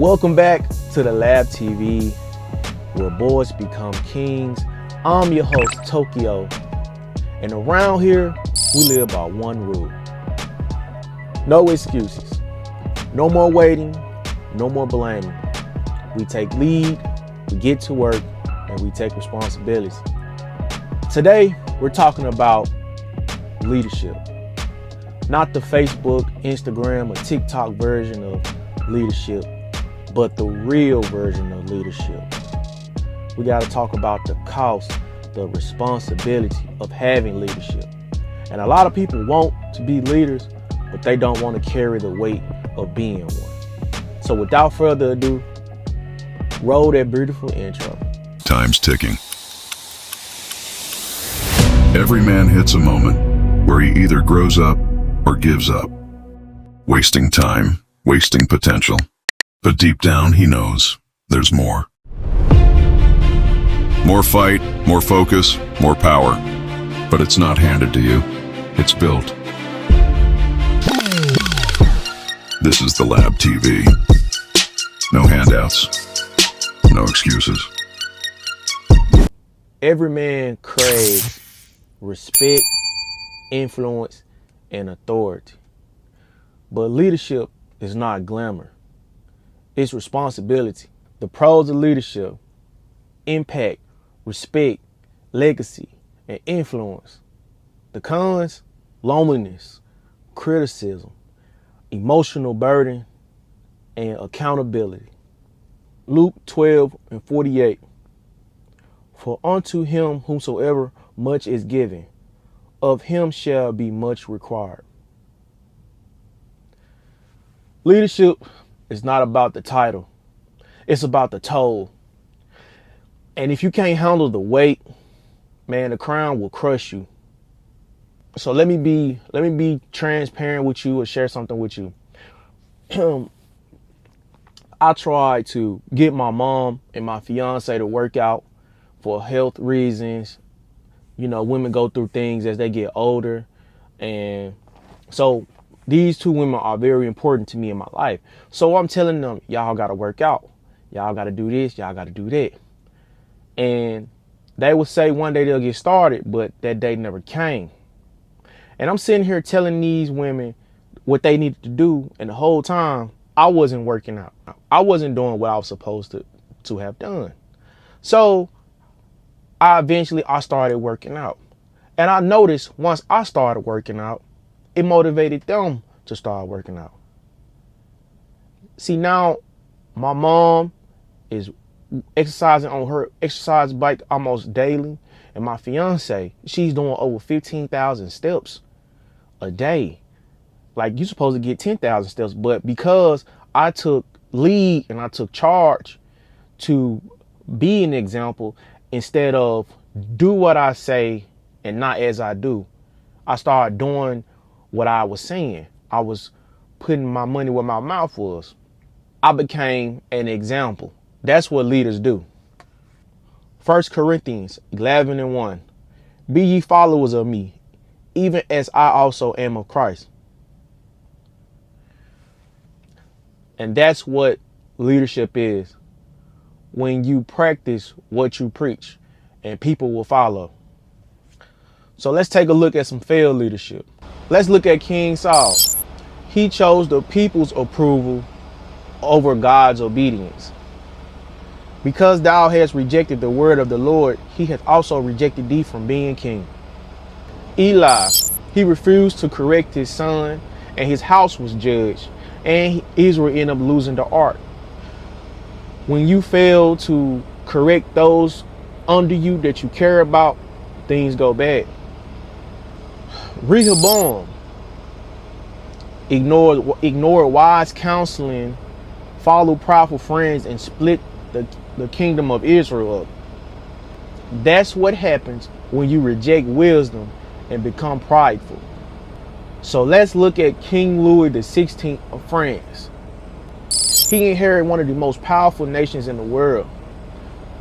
Welcome back to the Lab TV, where boys become kings. I'm your host, Tokyo, and around here, we live by one rule. No excuses. No more waiting, no more blaming. We take lead, we get to work, and we take responsibility. Today, we're talking about leadership. Not the Facebook, Instagram, or TikTok version of leadership, but the real version of leadership. We got to talk about the cost, the responsibility of having leadership. And a lot of people want to be leaders, but they don't want to carry the weight of being one. So without further ado, roll that beautiful intro. Time's ticking. Every man hits a moment where he either grows up or gives up. Wasting time, wasting potential. But deep down, he knows there's more. More fight, more focus, more power. But it's not handed to you. It's built. This is the Lab TV. No handouts. No excuses. Every man craves respect, influence, and authority. But leadership is not glamour. It's responsibility. The pros of leadership: impact, respect, legacy, and influence. The cons: loneliness, criticism, emotional burden, and accountability. Luke 12:48. For unto him whomsoever much is given, of him shall be much required. Leadership is not about the title. It's about the toll. And if you can't handle the weight, man, the crown will crush you. So let me be transparent with you or share something with you. I tried to get my mom and my fiance to work out for health reasons. You know, women go through things as they get older. And so these two women are very important to me in my life. So I'm telling them, y'all got to work out. Y'all got to do this. Y'all got to do that. And they would say one day they'll get started, but that day never came. And I'm sitting here telling these women what they needed to do. And the whole time I wasn't working out. I wasn't doing what I was supposed to have done. So I started working out. And I noticed once I started working out, it motivated them to start working out. See, now my mom is exercising on her exercise bike almost daily. And my fiance, she's doing over 15,000 steps a day. Like, you're supposed to get 10,000 steps. But because I took lead and I took charge to be an example, instead of do what I say and not as I do, I started doing what I was saying. I was putting my money where my mouth was. I became an example. That's what leaders do. 1 Corinthians 11:1. Be ye followers of me, even as I also am of Christ. And that's what leadership is. When you practice what you preach, and people will follow. So let's take a look at some failed leadership. Let's look at King Saul. He chose the people's approval over God's obedience. Because thou hast rejected the word of the Lord, he hath also rejected thee from being king. Eli, he refused to correct his son, and his house was judged, and Israel ended up losing the ark. When you fail to correct those under you that you care about, things go bad. Rehoboam ignored wise counseling, followed proudful friends, and split the kingdom of Israel up. That's what happens when you reject wisdom and become prideful. So let's look at King Louis XVI of France. He inherited one of the most powerful nations in the world.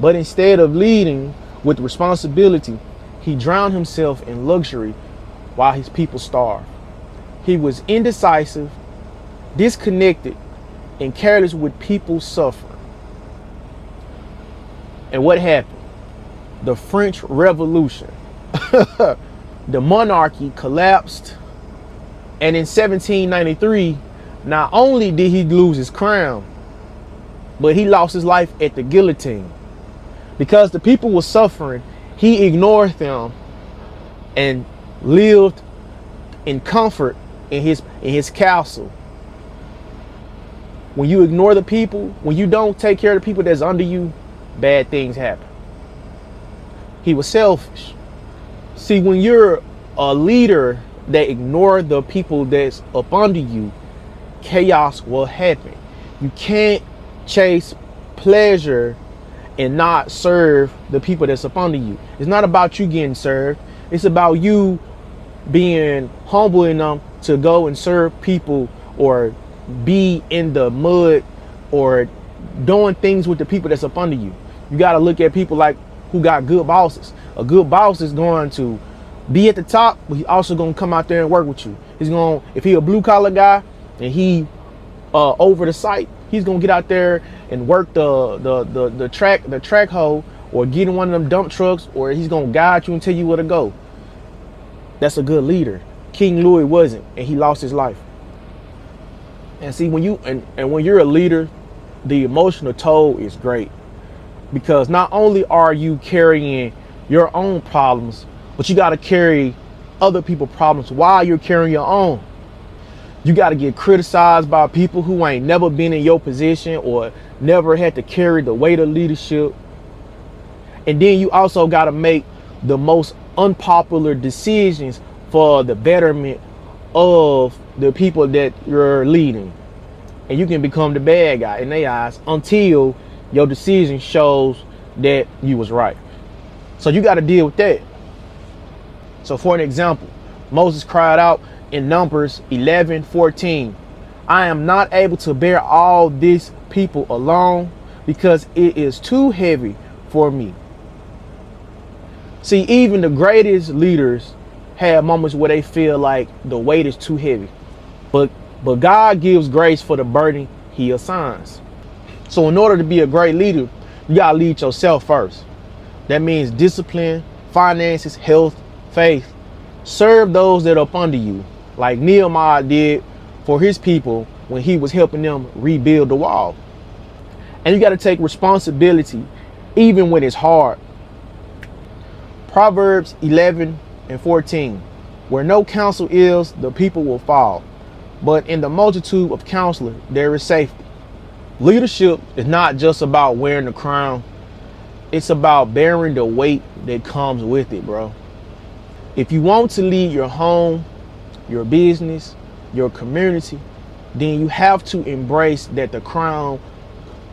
But instead of leading with responsibility, he drowned himself in luxury while his people starved. He was indecisive, disconnected, and careless with people's suffering. And what happened? The French Revolution. The monarchy collapsed, and in 1793, not only did he lose his crown, but he lost his life at the guillotine. Because the people were suffering, he ignored them and lived in comfort in his castle. When you ignore the people, when you don't take care of the people that's under you, bad things happen. He was selfish. See, when you're a leader that ignore the people that's up under you, chaos will happen. You can't chase pleasure and not serve the people that's up under you. It's not about you getting served. It's about you being humble enough to go and serve people, or be in the mud, or doing things with the people that's up under you. You got to look at people like who got good bosses. A good boss is going to be at the top, but he's also going to come out there and work with you. He's going, if he a blue collar guy and he over the site, he's going to get out there and work the track hole, or get in one of them dump trucks, or he's going to guide you and tell you where to go. That's a good leader. King Louis wasn't, and he lost his life. And see, when you and when you're a leader, the emotional toll is great, because not only are you carrying your own problems, but you got to carry other people's problems while you're carrying your own. You got to get criticized by people who ain't never been in your position or never had to carry the weight of leadership. And then you also got to make the most unpopular decisions for the betterment of the people that you're leading. And you can become the bad guy in their eyes until your decision shows that you was right. So you got to deal with that. So for an example, Moses cried out in Numbers 11:14, I am not able to bear all these people alone, because it is too heavy for me. See, even the greatest leaders have moments where they feel like the weight is too heavy. But God gives grace for the burden he assigns. So in order to be a great leader, you gotta lead yourself first. That means discipline, finances, health, faith. Serve those that are up under you, like Nehemiah did for his people when he was helping them rebuild the wall. And you got to take responsibility even when it's hard. Proverbs 11:14, where no counsel is, the people will fall, but in the multitude of counselors there is safety. Leadership is not just about wearing the crown. It's about bearing the weight that comes with it, bro. If you want to lead your home, your business, your community, then you have to embrace that the crown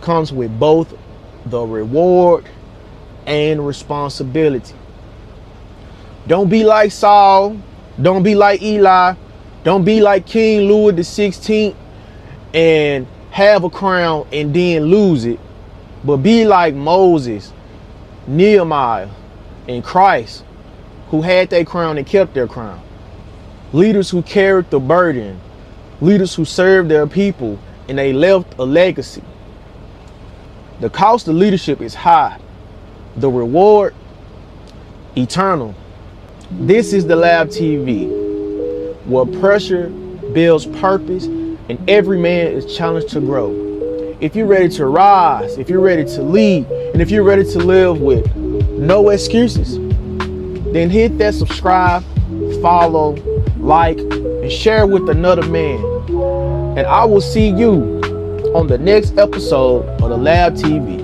comes with both the reward and responsibility. Don't be like Saul. Don't be like Eli. Don't be like King Louis XVI and have a crown and then lose it. But be like Moses, Nehemiah, and Christ, who had their crown and kept their crown. Leaders who carried the burden. Leaders who served their people and they left a legacy. The cost of leadership is high. The reward, eternal. This is the Lab TV, where pressure builds purpose and every man is challenged to grow. If you're ready to rise, if you're ready to lead, and if you're ready to live with no excuses, then hit that subscribe, follow, like, and share with another man. And I will see you on the next episode of the Lab TV.